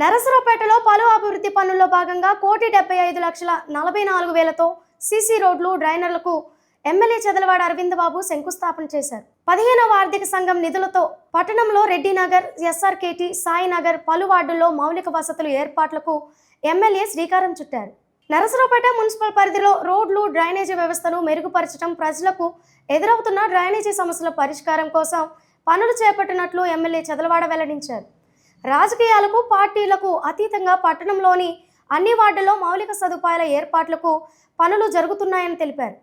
నరసరావుపేటలో పలు అభివృద్ధి పనుల్లో భాగంగా 1,75,44,000తో సీసీ రోడ్లు, డ్రైనర్లకు ఎమ్మెల్యే చదలవాడ అరవింద్ బాబు శంకుస్థాపన చేశారు. 15వ ఆర్థిక సంఘం నిధులతో పట్టణంలో రెడ్డినగర్, ఎస్ఆర్కేటీ, సాయినగర్ పలు వార్డుల్లో మౌలిక వసతుల ఏర్పాట్లకు ఎమ్మెల్యే శ్రీకారం చుట్టారు. నరసరావుపేట మున్సిపల్ పరిధిలో రోడ్లు, డ్రైనేజీ వ్యవస్థను మెరుగుపరచడం, ప్రజలకు ఎదురవుతున్న డ్రైనేజీ సమస్యల పరిష్కారం కోసం పనులు చేపట్టినట్లు ఎమ్మెల్యే చదలవాడ వెల్లడించారు. రాజకీయాలకు, పార్టీలకు అతీతంగా పట్టణంలోని అన్ని వార్డుల్లో మౌలిక సదుపాయాల ఏర్పాట్లకు పనులు జరుగుతున్నాయని తెలిపారు.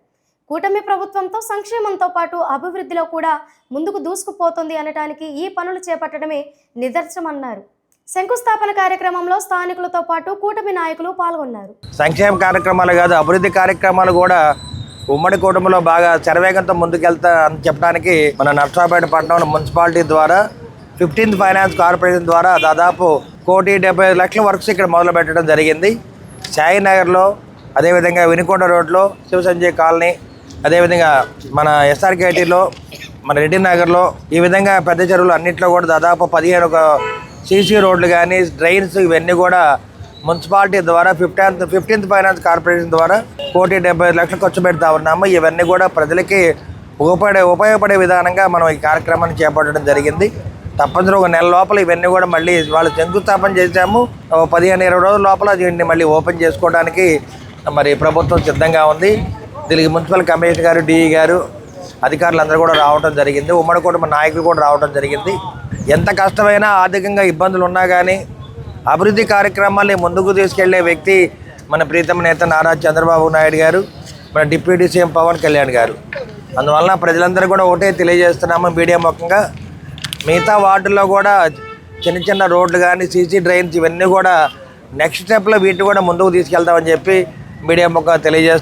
కూటమి ప్రభుత్వంతో సంక్షేమంతో పాటు అభివృద్ధిలో కూడా ముందుకు దూసుకుపోతుంది అనడానికి ఈ పనులు చేపట్టడమే నిదర్శనమన్నారు. శంకుస్థాపన కార్యక్రమంలో స్థానికులతో పాటు కూటమి నాయకులు పాల్గొన్నారు. సంక్షేమ కార్యక్రమాలు కాదు, అభివృద్ధి కార్యక్రమాలు కూడా ఉమ్మడి కుటుంబంలో బాగా శరవేగంతో ముందుకెళ్తా అని చెప్పడానికి మన నరసరావుపేట పట్టణం మున్సిపాలిటీ ద్వారా 15th ఫైనాన్స్ కార్పొరేషన్ ద్వారా దాదాపు 1,75,00,000 వర్క్స్ ఇక్కడ మొదలు పెట్టడం జరిగింది. సాయినగర్లో, అదేవిధంగా వినుకొండ రోడ్లో, శివసంజయ్ కాలనీ, అదేవిధంగా మన ఎస్ఆర్కేటీలో, మన రెడ్డినగర్లో, ఈ విధంగా పెద్ద చెరువులు అన్నింటిలో కూడా దాదాపు 15 సీసీ రోడ్లు కానీ, డ్రైన్స్ ఇవన్నీ కూడా మున్సిపాలిటీ ద్వారా 15th ఫైనాన్స్ కార్పొరేషన్ ద్వారా 1,75,00,000 ఖర్చు పెడతా ఉన్నాము. ఇవన్నీ కూడా ప్రజలకి ఉపయోగపడే విధానంగా మనం ఈ కార్యక్రమాన్ని చేపట్టడం జరిగింది. తప్పనిసరిగా ఒక నెల లోపల ఇవన్నీ కూడా మళ్ళీ వాళ్ళు శంకుస్థాపన చేశాము. 15-20 రోజుల లోపల దీన్ని మళ్ళీ ఓపెన్ చేసుకోవడానికి మరి ప్రభుత్వం సిద్ధంగా ఉంది. దీనికి మున్సిపల్ కమిషనర్ గారు, డిఈ గారు, అధికారులందరూ కూడా రావడం జరిగింది. ఉమ్మడి కుటుంబ నాయకులు కూడా రావడం జరిగింది. ఎంత కష్టమైనా, ఆర్థికంగా ఇబ్బందులు ఉన్నా కానీ అభివృద్ధి కార్యక్రమాల్ని ముందుకు తీసుకెళ్లే వ్యక్తి మన ప్రీతమ నేత నారా చంద్రబాబు నాయుడు గారు, మన డిప్యూటీ సీఎం పవన్ కళ్యాణ్ గారు. అందువలన ప్రజలందరూ కూడా ఒకటే తెలియజేస్తున్నాము మీడియా ముఖంగా, మిగతా వార్డుల్లో కూడా చిన్న చిన్న రోడ్లు కానీ, సీసీ డ్రైన్స్ ఇవన్నీ కూడా నెక్స్ట్ స్టెప్లో వీటిని కూడా ముందుకు తీసుకెళ్తామని చెప్పి మీడియా ముఖంగా తెలియజేస్తున్నాం.